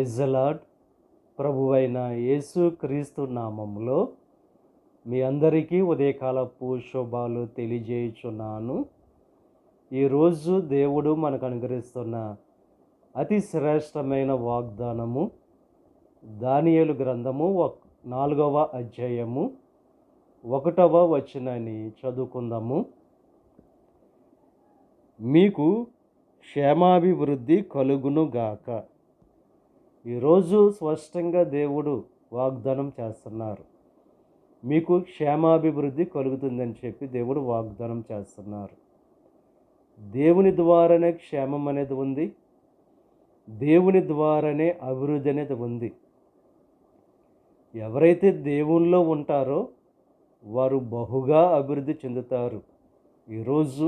Praise the lord. ప్రభువైన యేసు క్రీస్తు నామములో మీ అందరికీ ఉదయకాలపు శుభాలు తెలియజేయుచున్నాను. ఈరోజు దేవుడు మనకు అనుగ్రహిస్తున్న అతి శ్రేష్టమైన వాగ్దానము దానియేలు గ్రంథము 4వ అధ్యాయము 1వ వచనాన్ని చదువుకుందాము. మీకు క్షేమాభివృద్ధి కలుగును గాక. ఈరోజు స్పష్టంగా దేవుడు వాగ్దానం చేస్తున్నారు. మీకు క్షేమాభివృద్ధి కలుగుతుందని చెప్పి దేవుడు వాగ్దానం చేస్తున్నారు. దేవుని ద్వారానే క్షేమం అనేది ఉంది. దేవుని ద్వారానే అభివృద్ధి అనేది ఉంది. ఎవరైతే దేవునిలో ఉంటారో వారు బహుగా అభివృద్ధి చెందుతారు. ఈరోజు